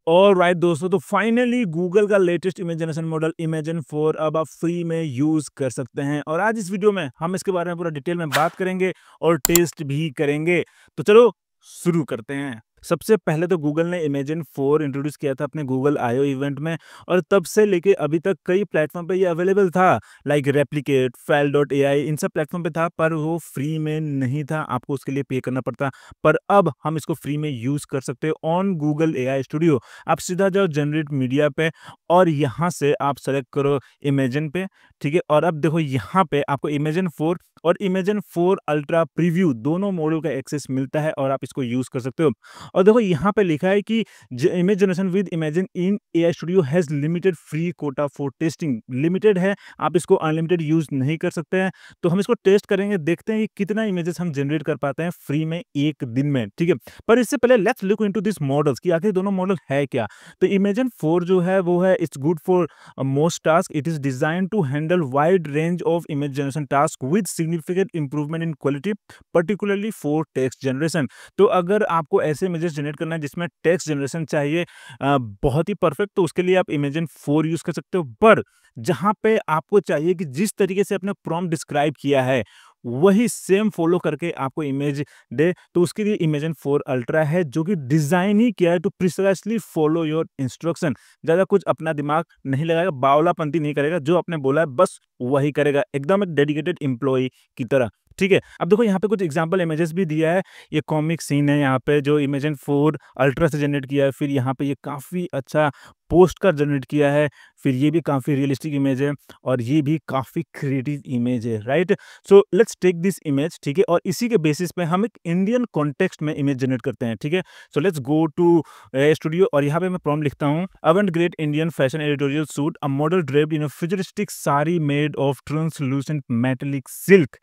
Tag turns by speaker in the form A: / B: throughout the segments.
A: Alright दोस्तों, तो finally Google का latest image generation model imagine 4 अब आप फ्री में यूज कर सकते हैं और आज इस वीडियो में हम इसके बारे में पूरा डिटेल में बात करेंगे और टेस्ट भी करेंगे। तो चलो शुरू करते हैं। सबसे पहले तो गूगल ने इमेजन 4 इंट्रोड्यूस किया था अपने गूगल आईओ इवेंट में और तब से लेके अभी तक कई प्लेटफॉर्म पे ये अवेलेबल था, like replicate, file dot AI, इन सब प्लेटफॉर्म पे था, पर वो फ्री में नहीं था, आपको उसके लिए पे करना पड़ता। पर अब हम इसको फ्री में यूज कर सकते हो ऑन गूगल एआई स्टूडियो। आप सीधा जाओ जनरेट मीडिया पे और यहाँ से आप सेलेक्ट करो इमेजन पे, ठीक है। और अब देखो यहाँ पे आपको इमेजन 4 और इमेजन 4 अल्ट्रा प्रीव्यू दोनों मॉडल का एक्सेस मिलता है और आप इसको यूज कर सकते हो। और देखो यहाँ पे लिखा है कि image generation with imagine in AI studio has limited free quota for testing. Limited है, आप इसको अनलिमिटेड यूज नहीं कर सकते हैं। तो हम इसको टेस्ट करेंगे, देखते हैं कि कितना इमेजेस हम जनरेट कर पाते हैं फ्री में एक दिन में, ठीक है। पर इससे पहले let's look into this models कि आखिर दोनों मॉडल है क्या। तो इमेजन 4 जो है वो है it's good for most task. It is design to handle wide range of image generation task with significant improvement in quality, particularly for text generation. तो अगर आपको ऐसे इमेजेस जनरेट करना है जिसमें टेक्स्ट जनरेशन चाहिए बहुत ही परफेक्ट, तो उसके लिए आप इमेजन 4 यूज कर सकते हो। पर जहां पे आपको चाहिए कि जिस तरीके से आपने प्रॉम्प्ट डिस्क्राइब किया है वही सेम फॉलो करके आपको इमेज दे, तो उसके लिए इमेजन 4 अल्ट्रा है जो कि डिजाइन ही किया है to precisely follow your instruction. ज्यादा कुछ अपना दिमाग नहीं लगाएगा, बावलापंती नहीं करेगा, जो आपने बोला है बस वही करेगा, एकदम एक डेडिकेटेड एम्प्लॉय की तरह, ठीक है। अब देखो यहाँ पे कुछ एग्जांपल इमेजेस भी दिया है। ये कॉमिक सीन है यहाँ पे जो इमेजन 4 अल्ट्रा से जनरेट किया है। फिर यहाँ पे ये काफ़ी अच्छा पोस्ट का जनरेट किया है। फिर ये भी काफ़ी रियलिस्टिक इमेज है और ये भी काफ़ी क्रिएटिव इमेज है, right. So let's take this image, ठीक है, और इसी के बेसिस पे हम एक इंडियन कॉन्टेक्स्ट में इमेज जनरेट करते हैं, ठीक है। So let's go to studio और यहाँ पे मैं प्रॉम्प्ट लिखता हूँ avant-garde Indian fashion editorial shoot, a model draped in a futuristic sari made of translucent metallic silk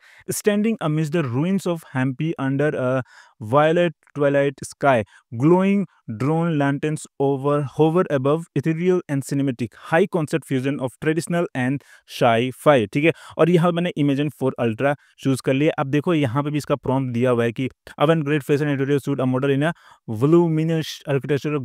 A: standing amidst the ruins of Hampi under a violet twilight sky. Glowing drone lanterns hover above, ethereal and cinematic, high concept fusion of traditional and sci-fi, ठीक है। और यहाँ मैंने imagine 4 ultra choose कर लिया। अब देखो यहाँ पे भी इसका प्रॉम्प्ट दिया हुआ है कि avant-garde fashion editorial shoot, a model in a voluminous architectural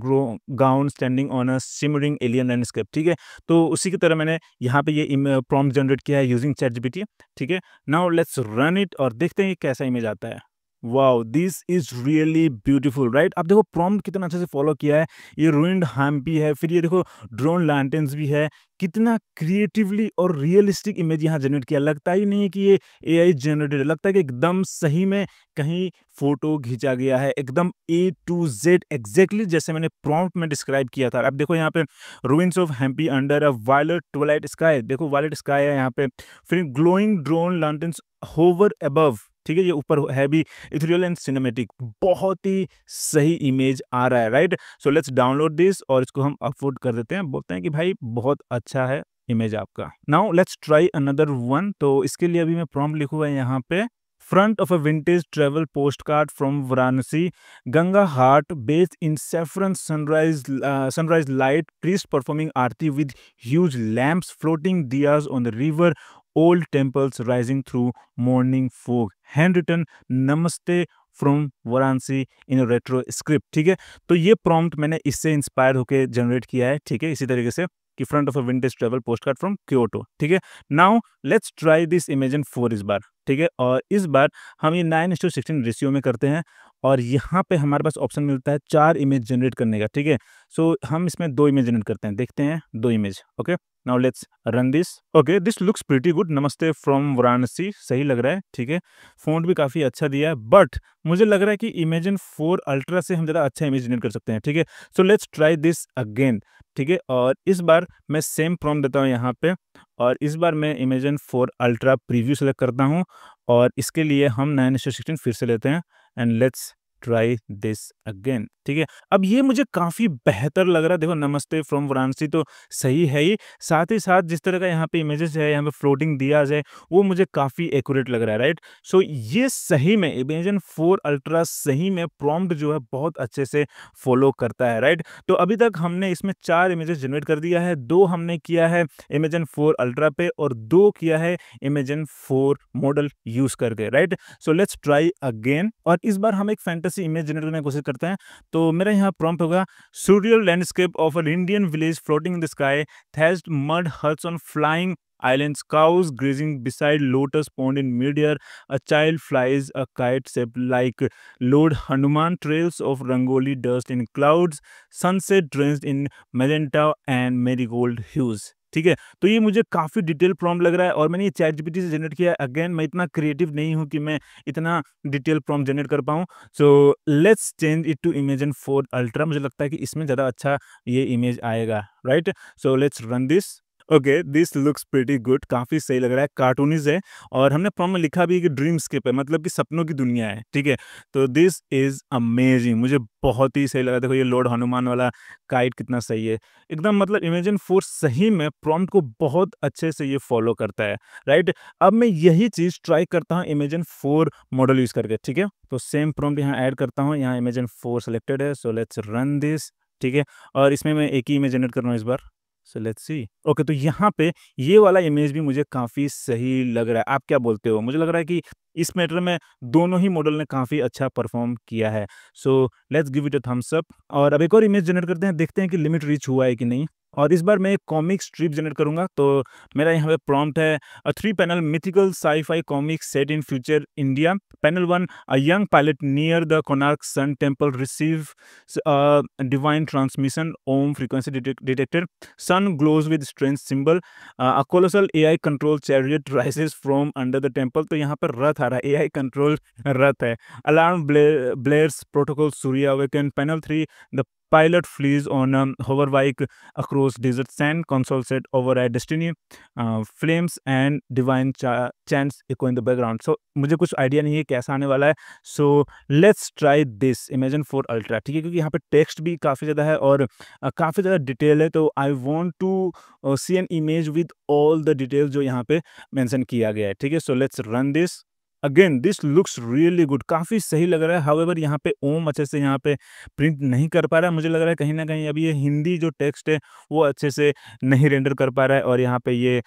A: gown standing on a shimmering alien landscape, ठीक है। तो उसी की तरह मैंने यहाँ पे ये प्रॉम्प्ट जनरेट किया है यूजिंग ChatGPT, ठीक है। नाउ लेट्स रन इट और देखते हैं कि कैसा इमेज आता है। Wow, this is really beautiful, right. अब देखो प्रॉम्प्ट कितना अच्छे से फॉलो किया है। ये रूइंड हैम्पी है, फिर ये देखो ड्रोन लैंटर्न्स भी है। कितना क्रिएटिवली और रियलिस्टिक इमेज यहाँ जनरेट किया, लगता ही नहीं है कि ये एआई जनरेटेड है, लगता है कि एकदम सही में कहीं फोटो खींचा गया है, एकदम A to Z एग्जैक्टली जैसे मैंने प्रॉम्प्ट में डिस्क्राइब किया था। अब देखो यहाँ पे ruins of Hampi under a violet twilight sky, देखो वायलेट स्काई है यहाँ पे। फिर glowing drone lanterns hover above, ठीक है, ये ऊपर है भी, इथेरियल एंड सिनेमैटिक, बहुत ही सही इमेज आ रहा है, right. So let's download this और इसको हम अपलोड कर देते हैं, बोलते हैं कि भाई बहुत अच्छा है इमेज आपका। Now let's try another one. तो इसके लिए अभी मैं प्रॉम्प्ट लिखूंगा यहाँ पे front of a vintage travel postcard from Varanasi, Ganga ghat bathed in saffron sunrise light, priest performing aarti with huge lamps, floating diyas on the river, old temples rising through morning fog, handwritten namaste from Varanasi in retro script, ठीक है। तो ये prompt मैंने इससे inspire होकर generate किया है, ठीक है, इसी तरीके से कि front of a vintage travel postcard from Kyoto, ठीक है। Now let's try this imagine 4 इस बार, ठीक है। और इस बार हम ये 9:16 रेशियो में करते हैं और यहाँ पे हमारे पास ऑप्शन मिलता है 4 इमेज जनरेट करने का, ठीक है। सो हम इसमें 2 इमेज जनरेट करते हैं, देखते हैं 2 image, okay. Now let's run this. Okay, this looks pretty good, नमस्ते फ्रॉम वाराणसी, सही लग रहा है, ठीक है। फ़ॉन्ट भी काफ़ी अच्छा दिया है, बट मुझे लग रहा है कि इमेजन 4 अल्ट्रा से हम ज़्यादा अच्छा इमेज जनरेट कर सकते हैं, ठीक है। So let's try this again, ठीक है। और इस बार मैं सेम प्रॉम्प्ट देता हूँ यहाँ पे और इस बार मैं इमेजन 4 अल्ट्रा प्रीव्यू सेलेक्ट करता हूँ और इसके लिए हम 9:16 फिर से लेते हैं and let's try this again, ठीक है। अब ये मुझे काफ़ी बेहतर लग रहा है। देखो नमस्ते फ्रॉम वाराणसी तो सही है ही, साथ ही साथ जिस तरह का यहाँ पे इमेजेस है, यहाँ पे फ्लोटिंग दियाज है, वो मुझे काफ़ी एक्यूरेट लग रहा है, राइट। सो ये सही में इमेजन 4 अल्ट्रा सही में प्रॉम्प्ट जो है बहुत अच्छे से फॉलो करता है, राइट। तो अभी तक हमने इसमें 4 इमेजेस जनरेट कर दिया है, 2 हमने किया है इमेजन 4 अल्ट्रा पे और 2 किया है इमेजन 4 मॉडल यूज करके, right. So let's try again और इस बार हम एक फैंटेसी छोटा सी इमेज जनरेट करने की कोशिश करते हैं। तो मेरा यहाँ प्रॉम्प्ट होगा surreal landscape of an Indian village floating in the sky, thatched mud huts on flying islands, cows grazing beside lotus pond in midair, a child flies a kite shaped like Lord Hanuman, trails of rangoli dust in clouds, sunset drenched in magenta and marigold hues। ठीक है, तो ये मुझे काफ़ी detail prompt लग रहा है और मैंने ये चैट जीपीटी से जनरेट किया है। अगेन मैं इतना क्रिएटिव नहीं हूँ कि मैं इतना डिटेल प्रॉम्प्ट जनरेट कर पाऊँ। So let's change it to Imagen 4 ultra. मुझे लगता है कि इसमें ज़्यादा अच्छा ये इमेज आएगा, right? So let's run this. Okay, this looks pretty good, काफ़ी सही लग रहा है, कार्टूनिज़ है और हमने प्रॉम्प्ट में लिखा भी है कि ड्रीमस्केप है, मतलब कि सपनों की दुनिया है, ठीक है? तो दिस इज़ अमेजिंग, मुझे बहुत ही सही लगा। देखो ये लॉर्ड हनुमान वाला काइट कितना सही है, एकदम मतलब इमेजिन 4 सही में प्रॉम्प्ट को बहुत अच्छे से ये फॉलो करता है, राइट? अब मैं यही चीज़ ट्राई करता हूँ इमेजिन 4 मॉडल यूज़ करके, ठीक है? तो सेम प्रॉम्प्ट यहाँ ऐड करता हूँ, यहाँ इमेजिन 4 सेलेक्टेड है, सो लेट्स रन दिस, ठीक है? और इसमें मैं एक ही इमेज जनरेट कर रहा हूँ इस बार। So let's see. ओके, तो यहाँ पे ये वाला इमेज भी मुझे काफ़ी सही लग रहा है। आप क्या बोलते हो? मुझे लग रहा है कि इस मैटर में दोनों ही मॉडल ने काफ़ी अच्छा परफ़ॉर्म किया है। So let's give it a thumbs up और अब एक और इमेज जनरेट करते हैं, देखते हैं कि लिमिट रीच हुआ है कि नहीं। और इस बार मैं एक कॉमिक स्ट्रिप जनरेट करूँगा, तो मेरा यहाँ पे प्रॉम्प्ट है a 3 panel mythical sci-fi comic set in future India. Panel 1, a young pilot near the Konark sun temple receives divine transmission, Om frequency detected, sun glows with strange symbol, a colossal AI controlled chariot rises from under the temple। तो यहाँ पर रथ आ रहा है, AI control रथ है। Alarm blares, protocol Surya awaken. Panel 3, the pilot flees on a hover bike across desert sand, console set over at destiny, flames and divine chants echo in the background। So मुझे कुछ idea नहीं है कैसा आने वाला है। So let's try this imagine 4 ultra, ठीक है? क्योंकि यहाँ पे टेक्स्ट भी काफ़ी ज़्यादा है और काफ़ी ज़्यादा डिटेल है, तो I want to see an image with all the details जो यहाँ पे मेंशन किया गया है, ठीक है? So let's run this. Again this looks really good, काफ़ी सही लग रहा है। हाउएवर यहाँ पे ओम अच्छे से यहाँ पे प्रिंट नहीं कर पा रहा है। मुझे लग रहा है कहीं न कहीं अभी ये हिंदी जो टेक्स्ट है वो अच्छे से नहीं रेंडर कर पा रहा है और यहाँ पे ये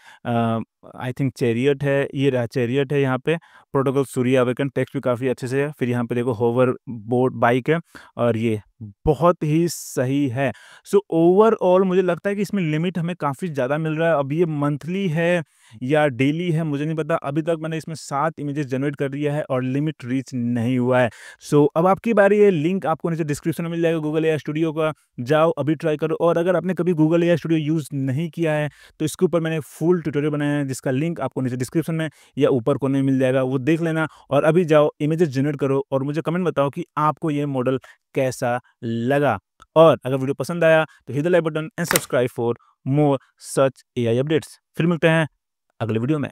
A: आई थिंक चैरियट है, ये रहा चैरियट है यहाँ पे। प्रोटोकॉल सूर्य अवेकन टेक्स्ट भी काफ़ी अच्छे से है। फिर यहाँ पे देखो होवर बोट बाइक है और ये बहुत ही सही है। सो ओवरऑल मुझे लगता है कि इसमें लिमिट हमें काफ़ी ज़्यादा मिल रहा है। अब ये मंथली है या डेली है मुझे नहीं पता। अभी तक मैंने इसमें 7 इमेजेस जनरेट कर दिया है और लिमिट रीच नहीं हुआ है। सो अब आपकी बारी है, लिंक आपको नीचे डिस्क्रिप्शन में मिल जाएगा गूगल एआई स्टूडियो का, जाओ अभी ट्राई करो। और अगर आपने कभी गूगल एआई स्टूडियो यूज़ नहीं किया है तो इसके ऊपर मैंने फुल ट्यूटोरियल बनाया है जिसका लिंक आपको नीचे डिस्क्रिप्शन में या ऊपर कोने में मिल जाएगा, वो देख लेना और अभी जाओ इमेजेस जनरेट करो और मुझे कमेंट बताओ कि आपको ये मॉडल कैसा लगा। और अगर वीडियो पसंद आया तो hit the like button and subscribe for more such AI updates. फिर मिलते हैं अगले वीडियो में।